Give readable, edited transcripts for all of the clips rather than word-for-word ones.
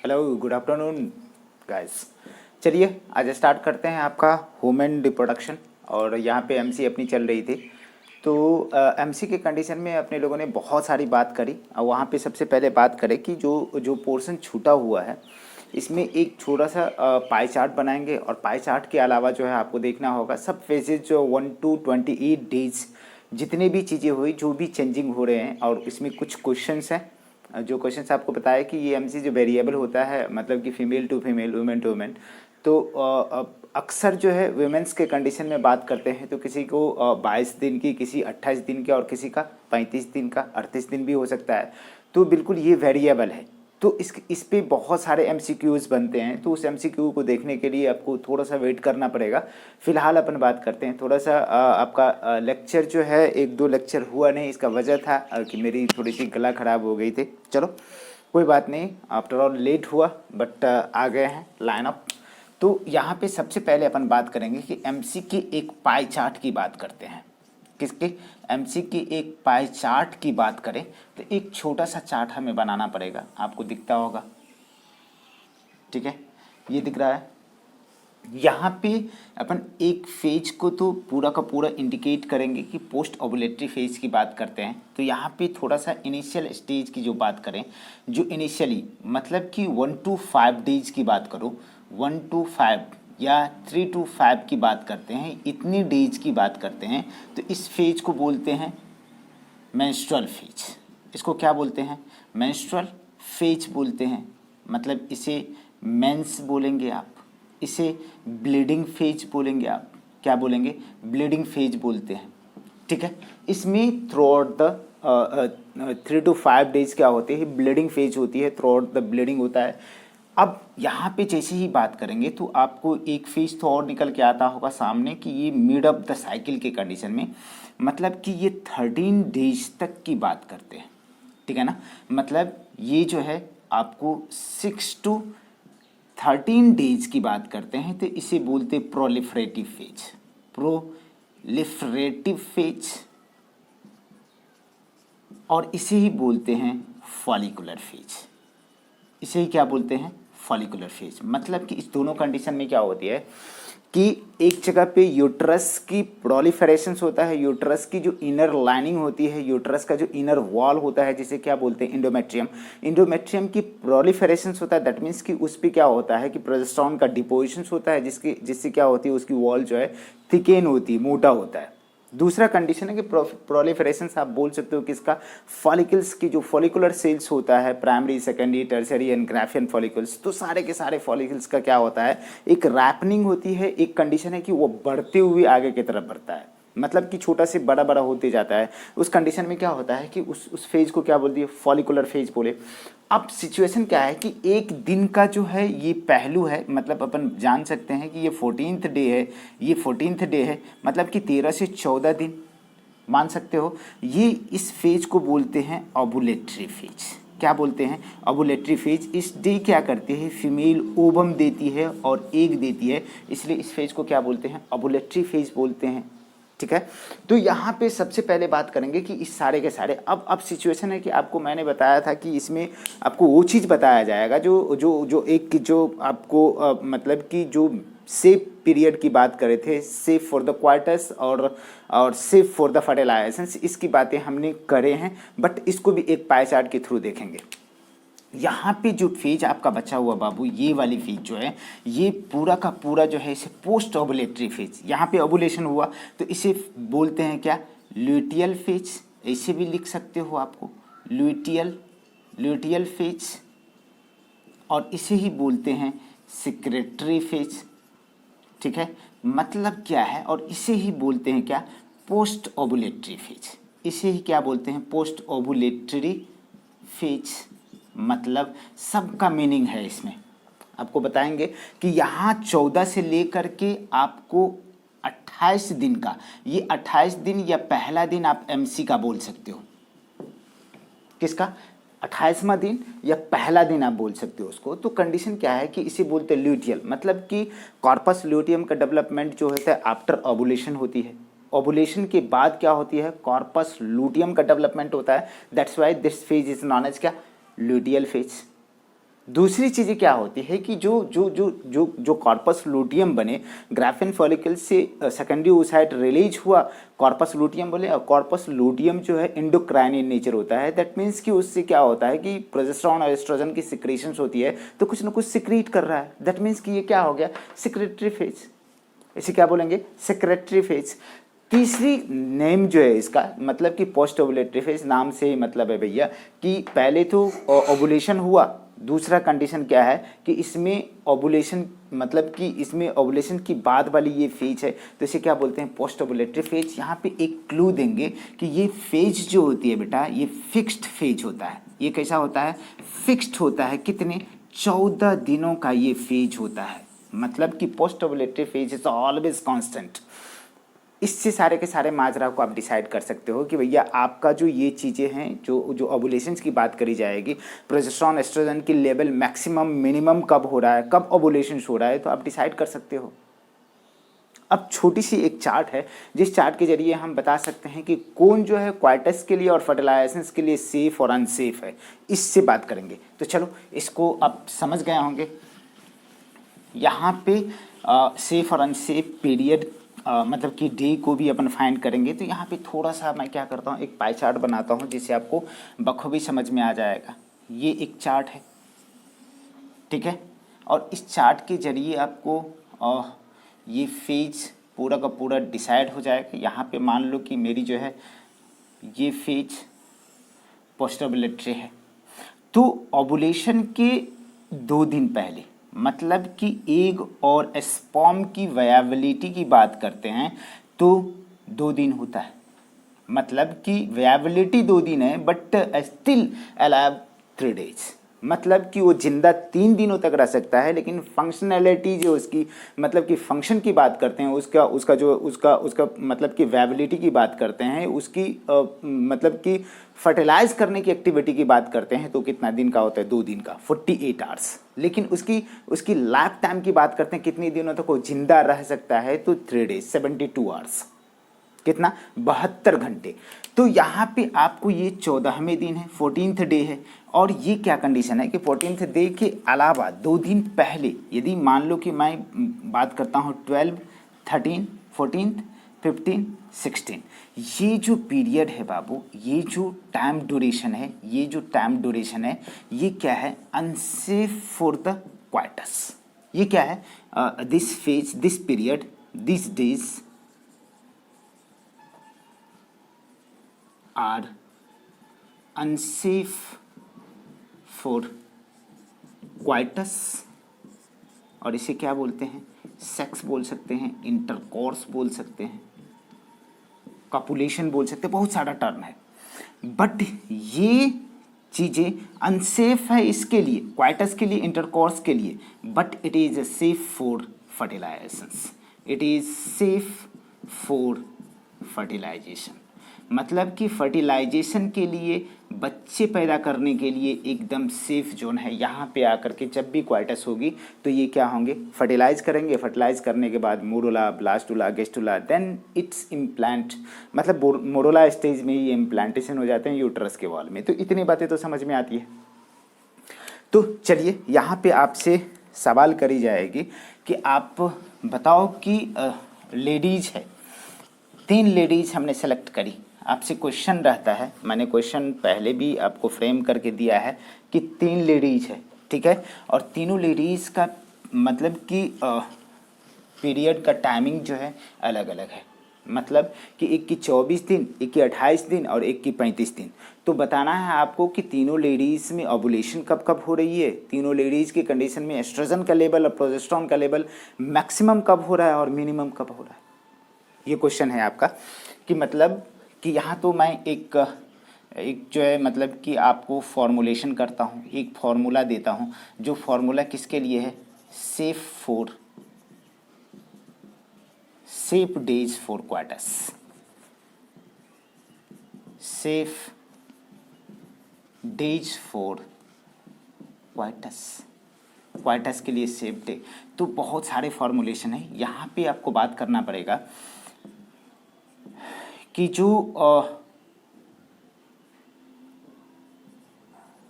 Hello good afternoon guys. चलिए आज start करते हैं आपका ह्यूमन रिप्रोडक्शन। और यहाँ पे एमसी अपनी चल रही थी। तो एमसी के कंडीशन में अपने लोगों ने बहुत सारी बात करी और वहाँ पे सबसे पहले बात करें कि जो जो पोर्शन छूटा हुआ है इसमें एक छोटा सा पाई चार्ट बनाएंगे। और पाई चार्ट के अलावा जो है आपको देखना होगा सब फेजेज जो 1 to 28 डेज जितने भी चीज़ें हुई जो भी चेंजिंग हो रहे हैं। और इसमें कुछ क्वेश्चंस हैं जो क्वेश्चंस आपको बताया कि ये एमसी जो वेरिएबल होता है मतलब कि female to female women to women. तो अक्सर जो है वुमेन्स के कंडीशन में बात करते हैं तो किसी को 22 दिन की, किसी 28 दिन की और किसी का 35 दिन का, 38 दिन भी हो सकता है। तो बिल्कुल ये वेरिएबल है। तो इस पे बहुत सारे एमसीक्यूज़ बनते हैं। तो उस एमसीक्यू को देखने के लिए आपको थोड़ा सा वेट करना पड़ेगा। फिलहाल अपन बात करते हैं थोड़ा सा आपका लेक्चर जो है 1-2 लेक्चर हुआ नहीं। इसका वजह था कि मेरी थोड़ी सी गला ख़राब हो गई थी। चलो कोई बात नहीं, आफ्टर ऑल लेट हुआ बट आ गए हैं लाइन अप। तो यहाँ पे सबसे पहले अपन बात करेंगे कि एमसी की एक पाई चार्ट की बात करते हैं। किसके? एमसी की एक पाई चार्ट की बात करें तो एक छोटा सा चार्ट हमें बनाना पड़ेगा। आपको दिखता होगा, ठीक है, ये दिख रहा है। यहाँ पे अपन एक फेज को तो पूरा का पूरा इंडिकेट करेंगे कि पोस्ट ओवुलेटरी फेज की बात करते हैं। तो यहाँ पे थोड़ा सा इनिशियल स्टेज की जो बात करें, जो इनिशियली मतलब कि 1 to 5 डेज की बात करो, 1 to 5 या 3 to 5 की बात करते हैं, इतनी डेज की बात करते हैं। तो इस फेज को बोलते हैं मेंस्ट्रुअल फेज। इसको क्या बोलते हैं? मेंस्ट्रुअल फेज बोलते हैं। मतलब इसे मेंस बोलेंगे आप, इसे ब्लीडिंग फेज बोलेंगे आप। क्या बोलेंगे? ब्लीडिंग फेज बोलते हैं, ठीक है। इसमें through out the 3 to 5 days क्या होते हैं? ब्लीडिंग फेज होती है, थ्रू आउट द ब्लीडिंग होता है। अब यहाँ पे जैसे ही बात करेंगे तो आपको एक फेज तो और निकल के आता होगा सामने कि ये मिड ऑफ द साइकिल के कंडीशन में, मतलब कि ये 13 डेज तक की बात करते हैं, ठीक है ना। मतलब ये जो है आपको 6 to 13 डेज की बात करते हैं। तो इसे बोलते प्रोलिफरेटिव फेज, प्रोलिफरेटिव फेज। और इसे ही बोलते हैं फॉलिकुलर फेज। इसे ही क्या बोलते हैं? Follicular phase. मतलब कि इस दोनों कंडीशन में क्या होती है कि एक जगह पे यूट्रस की प्रोलिफरेशंस होता है, यूट्रस की जो इनर लाइनिंग होती है, यूट्रस का जो इनर वॉल होता है जिसे क्या बोलते हैं? इंडोमेट्रियम। इंडोमेट्रियम की प्रोलिफरेशंस होता है। दैट मीन्स कि उस पर क्या होता है कि प्रोजेस्टेरोन का डिपोजिशंस होता है जिससे क्या होती है उसकी वॉल जो है थिकेन होती है, मोटा होता है। दूसरा कंडीशन है कि प्रोलिफरेशन आप बोल सकते हो किसका? फॉलिकल्स की जो फॉलिकुलर सेल्स होता है, primary, secondary, tertiary and Graafian follicles. तो सारे के सारे फॉलिकल्स का क्या होता है? एक रैपनिंग होती है। एक कंडीशन है कि वो बढ़ते हुए आगे की तरफ बढ़ता है, मतलब कि छोटा से बड़ा बड़ा होते जाता है। उस कंडीशन में क्या होता है कि उस फेज को क्या बोल दिए? फॉलिकुलर फेज बोले। अब सिचुएशन क्या है कि एक दिन का जो है ये पहलू है, मतलब अपन जान सकते हैं कि ये 14th डे है, ये 14th डे है, मतलब कि 13 से 14 दिन मान सकते हो। ये इस फेज को बोलते हैं ओवुलेटरी फेज। क्या बोलते हैं? Ovulatory phase. इस डे क्या करती है? फीमेल ओवम देती है और एग देती है, इसलिए इस फेज को क्या बोलते हैं? ओवुलेटरी फेज बोलते हैं, ठीक है। तो यहाँ पे सबसे पहले बात करेंगे कि इस सारे के सारे अब सिचुएशन है कि आपको मैंने बताया था कि इसमें आपको वो चीज़ बताया जाएगा जो जो जो एक जो आपको मतलब कि जो सेफ पीरियड की बात करे थे, सेफ फॉर द क्वार्टर्स और सेफ फॉर द फर्टिलाइजेशन, इसकी बातें हमने करे हैं। बट इसको भी एक पाई चार्ट के थ्रू देखेंगे। यहाँ पे जो फेज आपका बचा हुआ बाबू, ये वाली फेज जो है ये पूरा का पूरा जो है इसे पोस्ट ओवुलेटरी फेज। यहाँ पे ओवुलेशन हुआ तो इसे बोलते हैं क्या? Luteal phase. ऐसे भी लिख सकते हो आपको, ल्यूटियल फेज। और इसे ही बोलते हैं सिक्रेटरी फेज, ठीक है। मतलब क्या है? और इसे ही बोलते हैं क्या? Post ovulatory phase. इसे ही क्या बोलते हैं? Post ovulatory phase. मतलब सबका मीनिंग है इसमें। आपको बताएंगे कि यहाँ 14 से लेकर के आपको 28 दिन का, ये 28 दिन या पहला दिन आप एमसी का बोल सकते हो। किसका? 28वां दिन या पहला दिन आप बोल सकते हो उसको। तो कंडीशन क्या है कि इसे बोलते हैं ल्यूटियल, मतलब कि कॉर्पस ल्यूटियम का डेवलपमेंट जो होता है आफ्टर ओवुलेशन होती है। ओवुलेशन के बाद क्या होती है? कॉर्पस ल्यूटियम का डेवलपमेंट होता है। That's why this phase is known as क्या? Luteal phase. दूसरी चीज़ें क्या होती है कि जो जो जो जो जो कॉर्पस लूटियम बने, ग्राफिन फॉलिकल से सेकेंडरी oocyte रिलीज हुआ, कॉर्पस लूटियम बोले, और कॉर्पस लूटियम जो है इंडोक्राइन इन नेचर होता है। दैट मीन्स कि उससे क्या होता है कि प्रोजेस्टेरॉन और एस्ट्रोजन की सिक्रीशंस होती है, तो कुछ ना कुछ सिक्रीट कर रहा है। दैट मीन्स कि ये क्या हो गया, सिक्रेटरी फेज। इसे क्या बोलेंगे, सेक्रेटरी फेज। तीसरी नेम जो है इसका, मतलब कि पोस्ट ओवुलेटरी फेज, नाम से ही मतलब है भैया कि पहले तो ओवुलेशन हुआ, दूसरा कंडीशन क्या है कि इसमें ओवुलेशन, मतलब कि इसमें ओवुलेशन की बाद वाली ये फेज है, तो इसे क्या बोलते हैं, पोस्ट ओवुलेटरी फेज। यहाँ पे एक क्लू देंगे कि ये फेज जो होती है बेटा, ये फिक्स्ड फेज होता है। ये कैसा होता है, फिक्स्ड होता है। कितने, 14 दिनों का ये फेज होता है। मतलब कि post ovulatory phase is always constant. इससे सारे के सारे माजरा को आप डिसाइड कर सकते हो कि भैया आपका जो ये चीज़ें हैं, जो जो ओवुलेशंस की बात करी जाएगी, प्रोजेस्टेरॉन एस्ट्रोजन की लेवल मैक्सिमम मिनिमम कब हो रहा है, कब ओवुलेशंस हो रहा है, तो आप डिसाइड कर सकते हो। अब छोटी सी एक चार्ट है, जिस चार्ट के जरिए हम बता सकते हैं कि कौन जो है क्वाइटस के लिए और फर्टिलाइजेशंस के लिए सेफ और अनसेफ है, इससे बात करेंगे। तो चलो इसको आप समझ गए होंगे। यहाँ पे सेफ और अनसेफ पीरियड, मतलब कि डे को भी अपन फाइंड करेंगे। तो यहाँ पे थोड़ा सा मैं क्या करता हूँ, एक पाई चार्ट बनाता हूँ जिससे आपको बखूबी समझ में आ जाएगा। ये एक चार्ट है, ठीक है, और इस चार्ट के जरिए आपको ये फेज पूरा का पूरा डिसाइड हो जाएगा। यहाँ पे मान लो कि मेरी जो है ये फेज पोस्ट ओवुलेटरी है, तो ओवुलेशन के 2 दिन पहले, मतलब कि एग और स्पर्म की वायबिलिटी की बात करते हैं, तो 2 दिन होता है। मतलब कि वायबिलिटी 2 दिन है, बट स्टिल अलाइव 3 डेज। मतलब कि वो जिंदा 3 दिनों तक रह सकता है, लेकिन फंक्शनैलिटी जो उसकी, मतलब कि फंक्शन की बात करते हैं, उसका उसका जो उसका उसका मतलब कि वायबिलिटी की बात करते हैं, उसकी मतलब कि फर्टिलाइज करने की एक्टिविटी की बात करते हैं, तो कितना दिन का होता है, 2 दिन का, 48 आवर्स। लेकिन उसकी उसकी लाइफ टाइम की बात करते हैं, कितने दिनों तक वो जिंदा रह सकता है, तो 3 डेज, 72 आवर्स। कितना, 72 घंटे। तो यहाँ पे आपको ये 14वें दिन है, 14th डे है। और ये क्या कंडीशन है कि 14th डे के अलावा 2 दिन पहले, यदि मान लो कि मैं बात करता हूँ 12, 13, 14, 15, 16, ये जो पीरियड है बाबू, ये जो टाइम ड्यूरेशन है, ये जो टाइम ड्यूरेशन है, ये क्या है, अनसेफ फॉर द क्वाइटस। ये क्या है, this phase, this period, this days are unsafe for coitus, और इसे क्या बोलते हैं, सेक्स बोल सकते हैं, इंटरकोर्स बोल सकते हैं, कॉपुलेशन बोल सकते हैं, बहुत सारा टर्म है। बट ये चीज़ें अनसेफ है इसके लिए, क्वाइटस के लिए, इंटरकोर्स के लिए, but it is safe for fertilisations. It is safe for fertilisation, मतलब कि फर्टिलाइजेशन के लिए, बच्चे पैदा करने के लिए एकदम सेफ जोन है। यहाँ पे आकर के जब भी क्वाइटस होगी तो ये क्या होंगे, फर्टिलाइज करेंगे। फर्टिलाइज करने के बाद मोरोला, ब्लास्टुला, गेस्टुला, देन इट्स इम्प्लांट, मतलब मोरोला स्टेज में ये इम्प्लांटेशन हो जाते हैं यूट्रस के वॉल में। तो इतनी बातें तो समझ में आती है। तो चलिए यहाँ पे आपसे सवाल करी जाएगी कि आप बताओ कि लेडीज है, 3 लेडीज हमने सेलेक्ट करी। आपसे क्वेश्चन रहता है, मैंने क्वेश्चन पहले भी आपको फ्रेम करके दिया है कि 3 लेडीज है, ठीक है, और तीनों लेडीज का मतलब कि पीरियड का टाइमिंग जो है अलग अलग है। मतलब कि एक की 24 दिन, एक की 28 दिन और एक की 35 दिन। तो बताना है आपको कि तीनों लेडीज़ में ओवुलेशन कब कब हो रही है, तीनों लेडीज़ की कंडीशन में एस्ट्रोजन का लेवल और प्रोजेस्टेरॉन का लेवल मैक्सिमम कब हो रहा है और मिनिमम कब हो रहा है। ये क्वेश्चन है आपका कि मतलब कि यहाँ तो मैं एक जो है मतलब कि आपको फॉर्मुलेशन करता हूँ, एक फॉर्मूला देता हूँ, जो फॉर्मूला किसके लिए है, safe days for coitus, safe days for coitus, coitus के लिए सेफ डे। तो बहुत सारे फॉर्मुलेशन है। यहाँ पे आपको बात करना पड़ेगा कि जो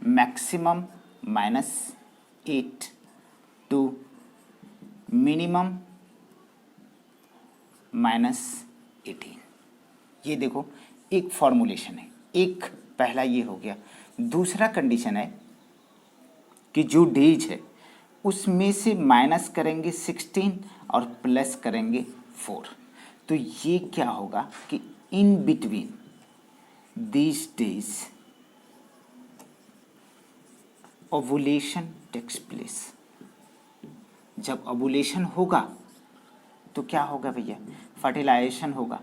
मैक्सिमम माइनस 8 टू मिनिमम -18। ये देखो एक फॉर्मूलेशन है, एक पहला ये हो गया। दूसरा कंडीशन है कि जो डेज है उसमें से माइनस करेंगे 16 और प्लस करेंगे 4। तो ये क्या होगा कि in between these days ovulation takes place. जब ओवुलेशन होगा तो क्या होगा भैया, फर्टिलाइजेशन होगा,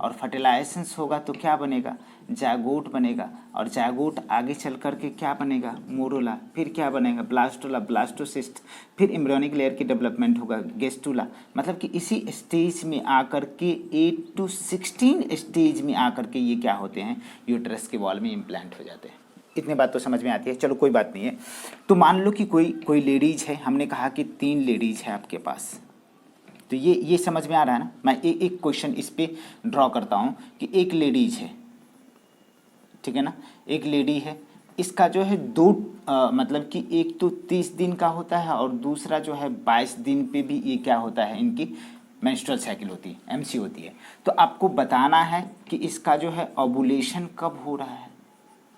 और फर्टिलाइजेशन होगा तो क्या बनेगा, जायगोट बनेगा, और जायगोट आगे चल कर के क्या बनेगा, मोरोला, फिर क्या बनेगा, ब्लास्टोला, ब्लास्टोसिस्ट, फिर एम्ब्रियोनिक लेयर की डेवलपमेंट होगा, गेस्टुला। मतलब कि इसी स्टेज में आकर के 8 to 16 स्टेज में आकर के ये क्या होते हैं, यूट्रस के वॉल में इम्प्लांट हो जाते हैं। इतनी बात तो समझ में आती है, चलो कोई बात नहीं है। तो मान लो कि कोई लेडीज है, हमने कहा कि 3 लेडीज है आपके पास, तो ये समझ में आ रहा है ना। मैं एक क्वेश्चन इस पे ड्रॉ करता हूँ कि एक लेडीज है, ठीक है ना, एक लेडी है, इसका जो है मतलब कि एक तो 30 दिन का होता है और दूसरा जो है 22 दिन पे भी ये क्या होता है, इनकी मेंस्ट्रुअल साइकिल होती है, एमसी होती है। तो आपको बताना है कि इसका जो है ओवुलेशन कब हो रहा है,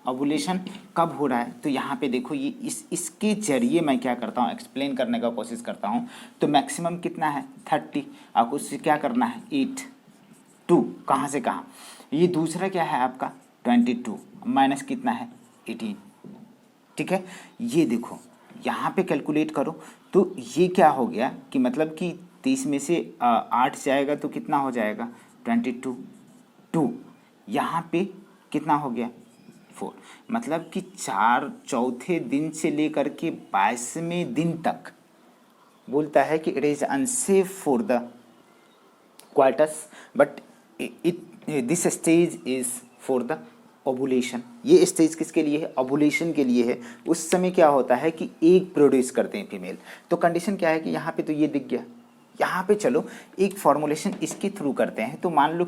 ओवुलेशन कब हो रहा है। तो यहाँ पे देखो ये इसके जरिए मैं क्या करता हूँ, एक्सप्लेन करने का कोशिश करता हूँ। तो मैक्सिमम कितना है 30, आपको उससे क्या करना है 8 2, कहाँ से कहाँ, ये दूसरा क्या है आपका 22 माइनस कितना है 18, ठीक है। ये देखो यहाँ पे कैलकुलेट करो, तो ये क्या हो गया कि मतलब कि 30 में से 8 जाएगा तो कितना हो जाएगा 22 2, यहाँ पे कितना हो गया 4। मतलब कि चौथे दिन से लेकर के 22वें दिन तक बोलता है कि it is unsafe for the coitus, but this stage is for the ovulation. ये स्टेज किसके लिए है, ओवुलेशन के लिए है। उस समय क्या होता है कि एग प्रोड्यूस करते हैं फीमेल। तो कंडीशन क्या है कि यहाँ पे तो ये दिख गया, यहाँ पे चलो एक फॉर्मुलेशन इसके थ्रू करते हैं। तो मान लो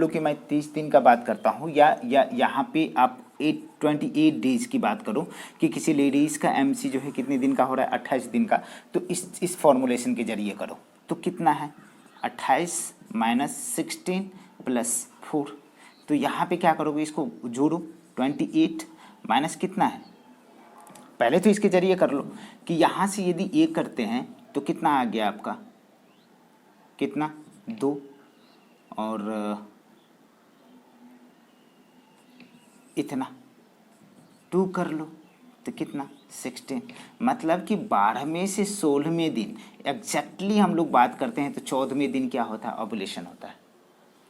कि मैं 30 दिन का बात करता हूँ, या यहाँ पे आप 28 डेज की बात करो कि किसी लेडीज़ का एमसी जो है कितने दिन का हो रहा है 28 दिन का। तो इस फॉर्मुलेशन के जरिए करो तो कितना है 28 माइनस 16 प्लस 4। तो यहाँ पे क्या करोगे, इसको जोड़ो 28 माइनस कितना है, पहले तो इसके जरिए कर लो कि यहाँ से यदि एक करते हैं तो कितना आ गया आपका, कितना 2, और इतना 2 कर लो तो कितना 16। मतलब कि 12वें से 16वें दिन एग्जैक्टली हम लोग बात करते हैं तो 14वें दिन क्या होता है, ओवुलेशन होता है।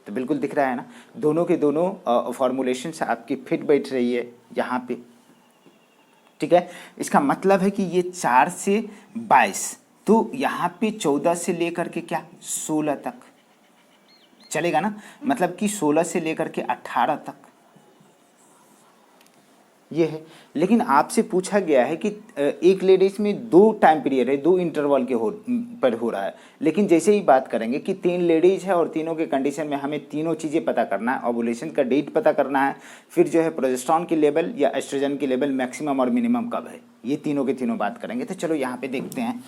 तो बिल्कुल दिख रहा है ना, दोनों के दोनों फॉर्मुलेशन से आपकी फिट बैठ रही है यहाँ पे, ठीक है। इसका मतलब है कि ये 4 से 22, तो यहाँ पे 14 से लेकर के क्या 16 तक चलेगा ना, मतलब कि 16 से लेकर के 18 तक ये है। लेकिन आपसे पूछा गया है कि एक लेडीज में 2 टाइम पीरियड है, 2 इंटरवल के पर हो रहा है। लेकिन जैसे ही बात करेंगे कि 3 लेडीज है और तीनों के कंडीशन में हमें तीनों चीज़ें पता करना है, ओवुलेशन का डेट पता करना है, फिर जो है प्रोजेस्टेरॉन की लेवल या एस्ट्रोजन की लेवल मैक्सिमम और मिनिमम कब है, ये तीनों के तीनों बात करेंगे। तो चलो यहाँ पर देखते हैं,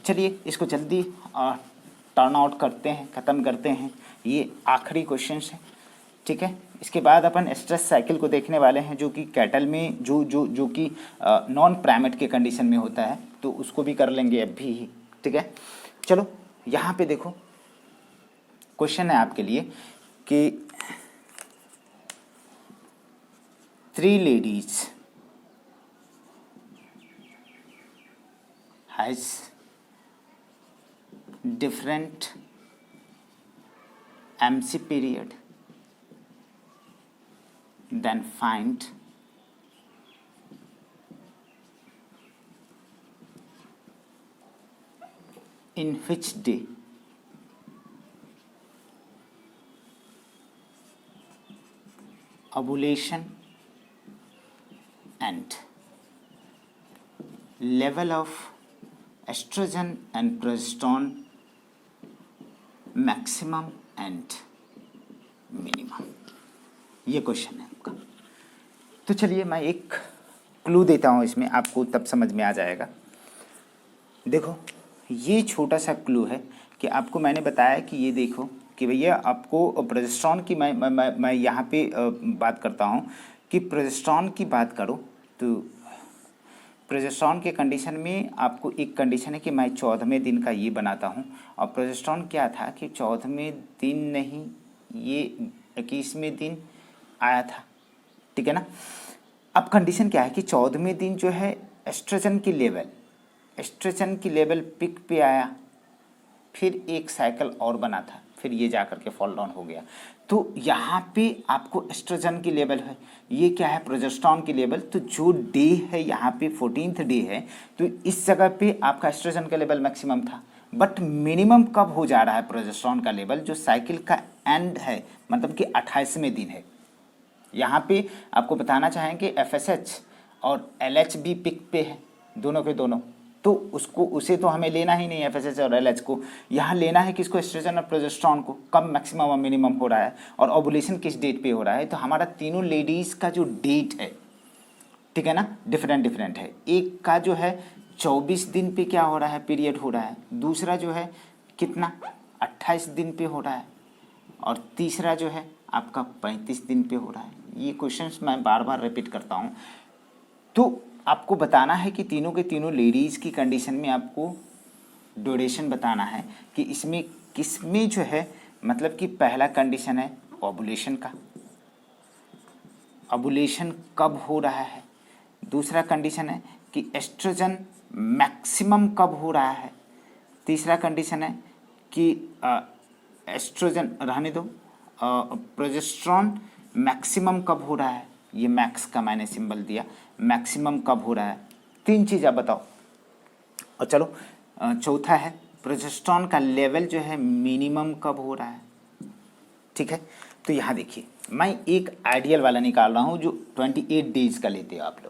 चलिए इसको जल्दी टर्न आउट करते हैं, ख़त्म करते हैं। ये आखिरी क्वेश्चन है, ठीक है। इसके बाद अपन स्ट्रेस साइकिल को देखने वाले हैं, जो कि कैटल में जो कि नॉन प्राइमेट के कंडीशन में होता है, तो उसको भी कर लेंगे अभी ही, ठीक है। चलो यहाँ पे देखो क्वेश्चन है आपके लिए कि 3 ladies has different MC period, then find in which day ovulation and level of estrogen and progesterone maximum and minimum। ये क्वेश्चन है आपका। तो चलिए मैं एक क्लू देता हूँ इसमें, आपको तब समझ में आ जाएगा। देखो ये छोटा सा क्लू है कि आपको मैंने बताया कि ये देखो कि भैया आपको प्रोजेस्टेरॉन की मैं यहाँ पे बात करता हूँ कि प्रोजेस्टेरॉन की बात करो तो प्रोजेस्टेरॉन के कंडीशन में आपको एक कंडीशन है कि मैं 14वें दिन का ये बनाता हूँ। और प्रोजेस्टेरॉन क्या था कि 14वें दिन नहीं, ये 21वें दिन आया था, ठीक है ना। अब कंडीशन क्या है कि 14वें दिन जो है एस्ट्रोजन की लेवल पिक पे आया, फिर एक साइकिल और बना था, फिर ये जा कर के फॉल डाउन हो गया। तो यहाँ पे आपको एस्ट्रोजन की लेवल है, ये क्या है प्रोजेस्टेरॉन की लेवल। तो जो डे है यहाँ पे 14th डे है, तो इस जगह पे आपका एस्ट्रोजन का लेवल मैक्सिमम था। बट मिनिमम कब हो जा रहा है प्रोजेस्टेरॉन का लेवल, जो साइकिल का एंड है, मतलब कि 28वें दिन है। यहाँ पे आपको बताना चाहेंगे FSH और LH भी पिक पे है, दोनों के दोनों। तो उसे तो हमें लेना ही नहीं है FSH और LH को, यहाँ लेना है किसको, एस्ट्रोजन और प्रोजेस्टेरॉन को, कब मैक्सिमम और मिनिमम हो रहा है और ओवुलेशन किस डेट पे हो रहा है। तो हमारा तीनों लेडीज़ का जो डेट है, ठीक है ना, डिफरेंट है। एक का जो है 24 दिन पे क्या हो रहा है, पीरियड हो रहा है। दूसरा जो है कितना, 28 दिन पे हो रहा है। और तीसरा जो है आपका 35 दिन पे हो रहा है। ये क्वेश्चंस मैं बार बार रिपीट करता हूँ। तो आपको बताना है कि तीनों के तीनों लेडीज़ की कंडीशन में आपको ड्यूरेशन बताना है कि इसमें किसमें जो है, मतलब कि पहला कंडीशन है ओवुलेशन का, ओवुलेशन कब हो रहा है। दूसरा कंडीशन है कि एस्ट्रोजन मैक्सिमम कब हो रहा है। तीसरा कंडीशन है कि एस्ट्रोजन रहने दो, प्रोजेस्टेरॉन मैक्सिमम कब हो रहा है, ये मैक्स का मैंने सिंबल दिया, मैक्सिमम कब हो रहा है। तीन चीज़ आप बताओ। और चलो चौथा है प्रोजेस्टेरॉन का लेवल जो है मिनिमम कब हो रहा है, ठीक है। तो यहाँ देखिए मैं एक आइडियल वाला निकाल रहा हूँ जो 28 डेज का लेते हो आप लोग।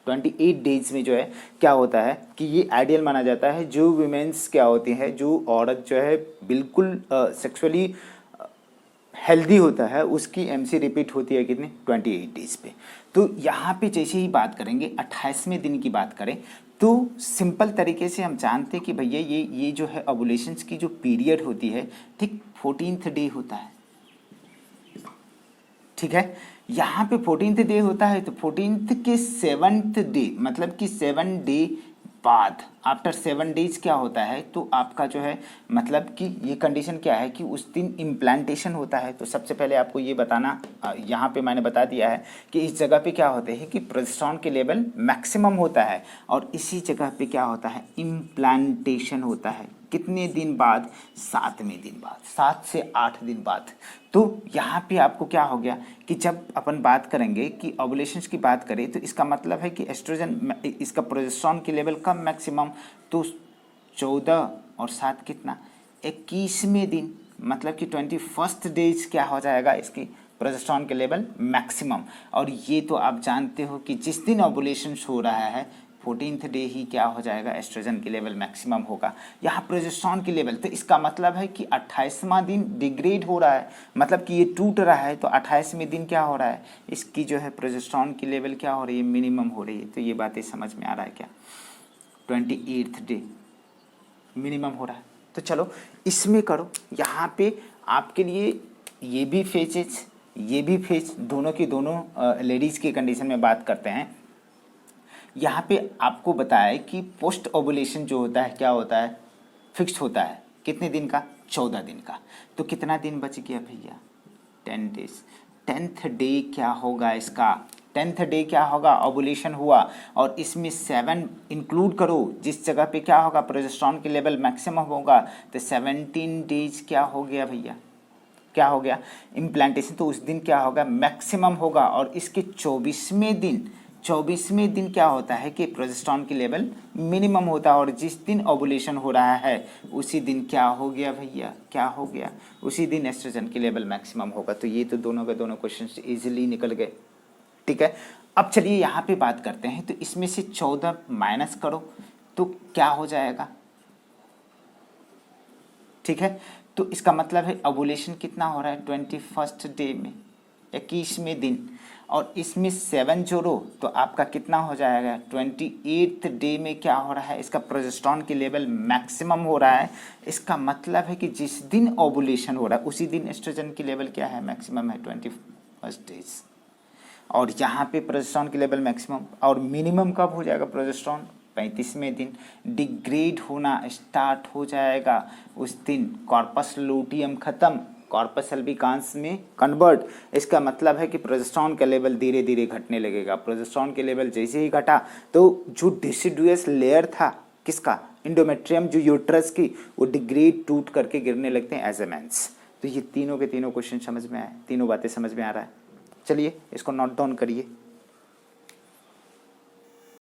28 डेज में जो है क्या होता है कि ये आइडियल माना जाता है। जो वुमेन्स क्या होती हैं, जो औरत जो है बिल्कुल सेक्सुअली हेल्दी होता है, उसकी MC रिपीट होती है कितने, 28 डेज पे। तो यहाँ पे जैसे ही बात करेंगे 28वें दिन की बात करें, तो सिंपल तरीके से हम जानते हैं कि भैया ये जो है ओवुलेशंस की जो पीरियड होती है, ठीक 14th डे होता है, ठीक है। यहाँ पे 14th डे होता है, तो 14th के 7th डे, मतलब कि 7 डे बाद, आफ्टर 7 डेज क्या होता है, तो आपका जो है मतलब कि ये कंडीशन क्या है कि उस दिन इम्प्लांटेशन होता है। तो सबसे पहले आपको ये बताना, यहाँ पे मैंने बता दिया है कि इस जगह पे क्या होते हैं कि प्रोजेस्टेरॉन के लेवल मैक्सिमम होता है, और इसी जगह पे क्या होता है, इम्प्लांटेशन होता है। कितने दिन बाद, 7वें दिन बाद, 7 से 8 दिन बाद। तो यहाँ पे आपको क्या हो गया कि जब अपन बात करेंगे कि ओवुलेशंस की बात करें, तो इसका मतलब है कि एस्ट्रोजन, इसका प्रोजेस्टेरॉन की लेवल कम मैक्सिमम, तो 14 और 7 कितना, 21वें दिन, मतलब कि 21st डेज क्या हो जाएगा इसकी प्रोजेस्टेरॉन के लेवल मैक्सिमम। और ये तो आप जानते हो कि जिस दिन ओवुलेशंस हो रहा है 14th डे ही क्या हो जाएगा, एस्ट्रोजन की लेवल मैक्सिमम होगा। यहाँ प्रोजेस्टेरॉन की लेवल, तो इसका मतलब है कि 28वां दिन डिग्रेड हो रहा है, मतलब कि ये टूट रहा है। तो 28वें दिन क्या हो रहा है, इसकी जो है प्रोजेस्टेरॉन की लेवल क्या हो रही है, मिनिमम हो रही है। तो ये बातें समझ में आ रहा है क्या, 28th डे मिनिमम हो रहा है। तो चलो इसमें करो, यहाँ पे आपके लिए ये भी फेजेस, ये भी फेज, दोनों की दोनों लेडीज़ की कंडीशन में बात करते हैं। यहाँ पे आपको बताया कि पोस्ट ओवुलेशन जो होता है क्या होता है, फिक्स्ड होता है, कितने दिन का, 14 दिन का। तो कितना दिन बच गया भैया, 10 डेज। 10th डे क्या होगा इसका, 10th डे क्या होगा, ओवुलेशन हुआ, और इसमें 7 इंक्लूड करो, जिस जगह पे क्या होगा, प्रोजेस्टेरॉन के लेवल मैक्सिमम होगा। तो 17 डेज क्या हो गया भैया, क्या हो गया, इम्प्लांटेशन। तो उस दिन क्या होगा, मैक्सिमम होगा। और इसके 24वें दिन क्या होता है कि प्रोजेस्टेरॉन की लेवल मिनिमम होता है। और जिस दिन ओवुलेशन हो रहा है उसी दिन क्या हो गया भैया, क्या हो गया, उसी दिन एस्ट्रोजन की लेवल मैक्सिमम होगा। तो ये तो दोनों के दोनों क्वेश्चन इजीली निकल गए, ठीक है। अब चलिए यहाँ पे बात करते हैं। तो इसमें से 14 माइनस करो तो क्या हो जाएगा, ठीक है। तो इसका मतलब है ओवुलेशन कितना हो रहा है, 21st डे में, 21वें दिन, और इसमें 7 जोड़ो तो आपका कितना हो जाएगा 28th डे में क्या हो रहा है, इसका प्रोजेस्टेरॉन की लेवल मैक्सिमम हो रहा है। इसका मतलब है कि जिस दिन ओवुलेशन हो रहा है उसी दिन एस्ट्रोजन की लेवल क्या है, मैक्सिमम है 21 डेज। और यहाँ पे प्रोजेस्टेरॉन की लेवल मैक्सिमम और मिनिमम कब हो जाएगा प्रोजेस्टेरॉन, 35वें दिन। डिग्रेड होना स्टार्ट हो जाएगा उस दिन, कॉर्पस लूटियम खत्म, कॉर्पस अल्बिकांस में कन्वर्ट। इसका मतलब है कि प्रोजेस्टेरॉन का लेवल धीरे धीरे घटने लगेगा। प्रोजेस्टेरॉन के लेवल जैसे ही घटा तो जो डिसिडुअस लेयर था किसका, इंडोमेट्रियम, जो यूट्रस की, वो डिग्रेड टूट करके गिरने लगते हैं एज ए मेंस। तो ये तीनों के तीनों क्वेश्चन समझ में आए, तीनों बातें समझ में आ रहा है। चलिए इसको नोट डाउन करिए।